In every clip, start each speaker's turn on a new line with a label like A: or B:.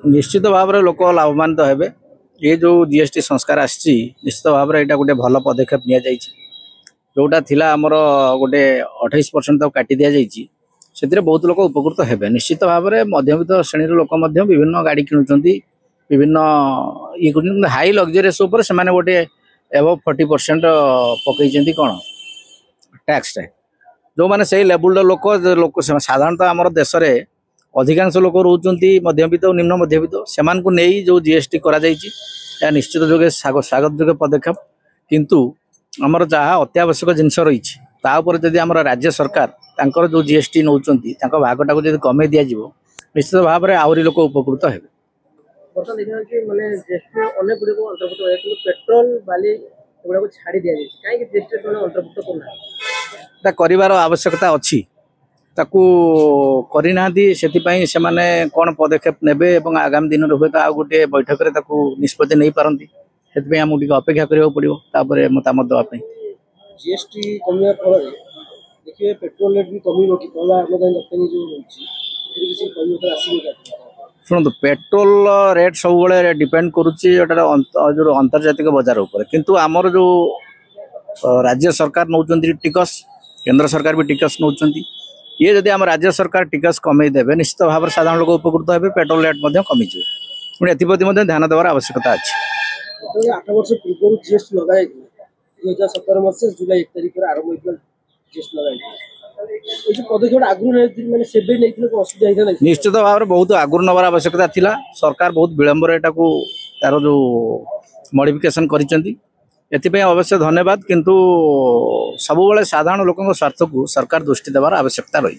A: निश्चित भाव में लोक लाभवान हे ये जो जीएसटी संस्कार आसी निश्चित भाव में यहाँ गोटे भल पदक्षेप नि जोटा थिला आमर गोटे 28% काटी दि जाइए से बहुत लोग उपकृत हे निश्चित भाव में मध्यवित्त श्रेणी लोक विभिन्न गाड़ी किणुंट विभिन्न ये कर हाई लग्जरीस से गोटे एबव 40% पकई कौन टैक्स जो मैंने से लेवल लोक लोक साधारणतः आम देश में अधिकांश लोक रोचंती मध्यवित्त और निम्न मध्यवित्त से नहीं जो जीएसटी करा निश्चित जोगे स्वागत जोग्य पदक्षेप किंतु आमर जहाँ अत्यावश्यक जिनस रही जदि आम राज्य सरकार तांकर जो जीएसटी नौ भागटा को कमे दिज्व निश्चित भाव में आहरी लोक उपकृत हे कर आवश्यकता अच्छी ताकू करना से माने कौन पदक्षेप नेबे एवं आगामी दिन में हुए आ गोटे बैठक में निष्पत्ति नहीं पारती से आमको अपेक्षा करा पड़ो तापर मतामत देवाई
B: जीएसटी कमिया फल देखिए पेट्रोल रेट भी कम कि रप्तानी जो
A: शुणु पेट्रोल रेट सब डिपेंड करुच्ची जो अंतर्जातिक बजार उपर किंतु आमर जो राज्य सरकार नौ टिकस केंद्र सरकार भी टिकस नौ ये जदि आम राज्य सरकार टिकस कमे देवे निश्चित भाव में साधारण लोग उपकृत हे पेट्रोल रेट कमिज पुणी एप्रति ध्यान देवार आवश्यकता अच्छी
B: 8 वर्ष पूर्व जीएसटी लगा 2017 मसीह जुलाई 1 तारिख आरंभ होता जीएसटी लगा पदक्षेप आगुरी
A: निश्चित भाव में बहुत आगुरी नवार आवश्यकता थिला सरकार बहुत विलंबर तार जो मॉडिफिकेशन करिसेंती अवश्य धन्यवाद किंतु सब बेले साधारण लोकों स्वार्थ को सरकार दृष्टि देवार आवश्यकता रही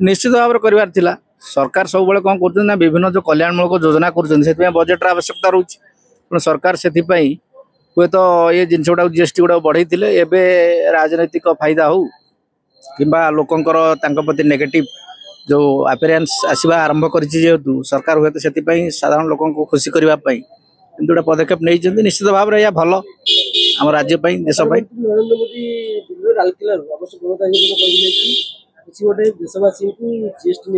A: निश्चित भाव में करार थिला सरकार सब बेले कौन कर विभिन्न जो कल्याणमूलक योजना कर बजेट आवश्यकता रोचे सरकार से हुए तो ये जिनस गुड़ा जीएसटी गुड़ा बढ़ई राजनैतिक फायदा हो कि लोकंर प्रति नेगेटिव जो अपेरेन्स आसवा आरंभ करेतु सरकार हुए तो से साधारण लोक खुशी करने गोटे पदक्षेप नहीं निश्चित भाव में यह भल आम राज्य देश
B: नरेंद्र मोदी लालकिला गोटे देशवासी जीएसटी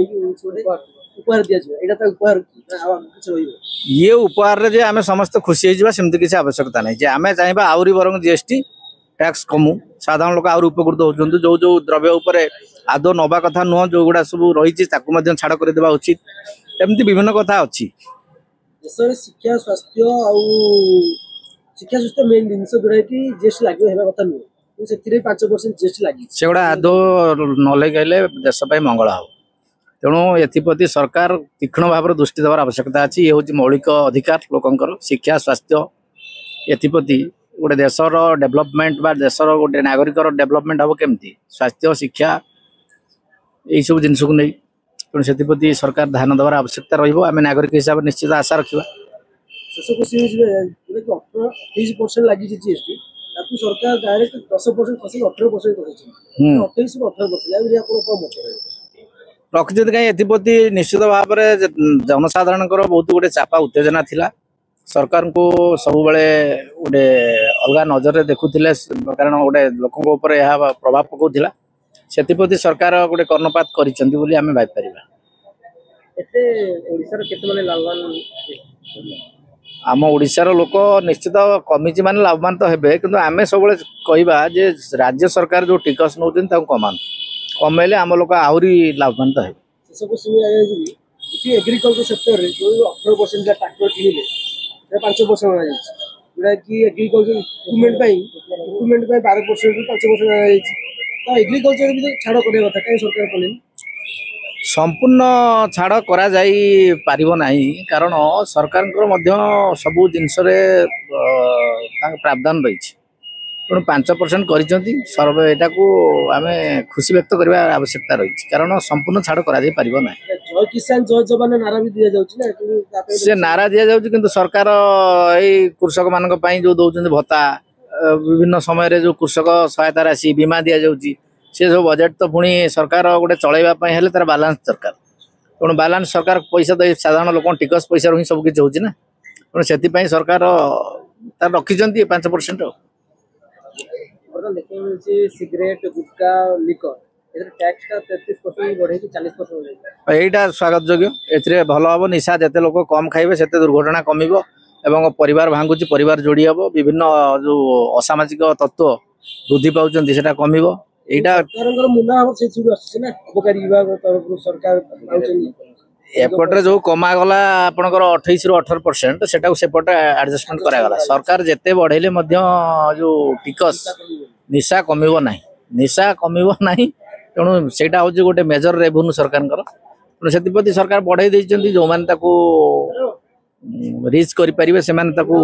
B: उपहार दिया
A: ये उपहार रे आम समस्त खुशी होमती किसी आवश्यकता नहीं आम चाहिए आहरी बर जीएसटी टैक्स कमु साधारण लोक आहरी उपकृत होती जो जो द्रव्य उपर आदौ नवा कथा नुह जो गुड़ा सब रही छाड़ करदेवा उचित एमती विभिन्न कथा अच्छी
B: देश शिक्षा स्वास्थ्य शिक्षा स्वास्थ्य मेन जिन जोड़ा कि जीएसटी लागू होगा कथा नुह से 5% जीएसटी लगी
A: से गुड़ा आदौ न लगे देश मंगल हो तेणु एप्रति सरकार तीक्ष्ण भाव दृष्टि देवार आवश्यकता अच्छी ये हूँ मौलिक अधिकार लोकंर शिक्षा स्वास्थ्य एप्रति गोटे देशर डेभलपमेंट बा देशर गोटे नागरिकर डेभलपमेंट हम केमती स्वास्थ्य शिक्षा यही सब जिनस को नहीं तेणु से सरकार ध्यान देवार आवश्यकता रही नागरिक हिसाब से निश्चित आशा रखा
B: शेष क्वेश्चन लगी जीएसटी सरकार डायरेक्ट 10% 18% 28
A: रखिंट कहीं एप्रति निश्चित भाव में जनसाधारण बहुत गोटे चापा उत्तेजना थिला सरकार को सब बेले गोटे अलग नजर देखुले कारण गोटे लोक प्रभाव पकाउला से सरकार गोटे कर्णपात करें भाई आम ओडिशार लोक निश्चित कमिटी मान लाभवान तो हे कि आम सब कहवा जे राज्य सरकार जो टिकस नौ कमा कमेले आम लोक आहरी लाभवान तो
B: एग्रीकल्चर सेक्टर जो 18% ट्रैक्टर किଣିले 5% जोटा कि एग्रीकल्चर इक्विपमेंट 12% 5% तो एग्रीकल्चर भी छाड़ करने कथा कहीं सरकार कले
A: संपूर्ण छाड़ करा जाई पारिबो नाही कारण सरकार सबू जिनस प्रावधान रही तेणु 5% कर आम खुशी व्यक्त करने आवश्यकता रही कारण संपूर्ण छाड़ करा जाई पारिबो नाही
B: जय किसान जय जवान नारा भी दिया जाउछि ना
A: से नारा दिया जाउछि किंतु सरकार एई कृषक मानक पई जो दउछन्ति भत्ता विभिन्न समय रे जो कृषक सहायता राशि बीमा दिया जाउछि से सब बजेट तो पुणी सरकार गोटे चलैबा पई हेले तार बैलेंस दरकार तेणु बैलेंस सरकार पैसा दे साधारण लोक टिकस पैसा ही सब किछि होछि ना तेणु से सरकार तार रखिछन्ति 5%
B: सिगरेट गुटखा लिकर ଏଥିରେ ଟ୍ୟାକ୍ସଟା 33% ବଢେଇକି 40% ବଢେଇଛି।
A: এইটা স্বাগত যোগ্য এতে ভালো হব নিশা যেতে লোক কম খাইবে সেতে দুর্ঘটনা কমিব এবং পরিবার ভাঙ্গুছি পরিবার যোড়ি হব বিভিন্ন যে অসামাজিক তত্ত্ব বৃদ্ধি পাচ্ছেন সেটা কমিব এইটা
B: ସରକାରଙ୍କର ମୁନା ଆମର ସେଇଥିରୁ ଆସୁଛି ନା ଅବକାରୀ ବିଭାଗ ତରଫରୁ ସରକାର ପାଉଛନ୍ତି।
A: ଏପଟରେ ଯୋଉ କମାଗଲା ଆପଣଙ୍କର 28 ରୁ 18% ସେଟାକୁ ସେପଟେ ଆଡଜଷ୍ଟମେଣ୍ଟ କରାଗଲା ସରକାର ଯେତେ ବଢେଇଲେ ମଧ୍ୟ ଯୋଉ ଟିକସ ନିଶା କମିବ ନାହିଁ ନିଶା କମିବ ନାହିଁ ତେଣୁ ସେଇଟା ହଉଛି ଗୋଟେ ମେଜର ରେଭେନ୍ୟୁ ସରକାରଙ୍କର ତେଣୁ ସେଥିପ୍ରତି ସରକାର ବଢେଇ ଦେଇଛନ୍ତି ଯୋଉମାନେ ତାକୁ ରିଚ୍ କରିପାରିବେ ସେମାନେ ତାକୁ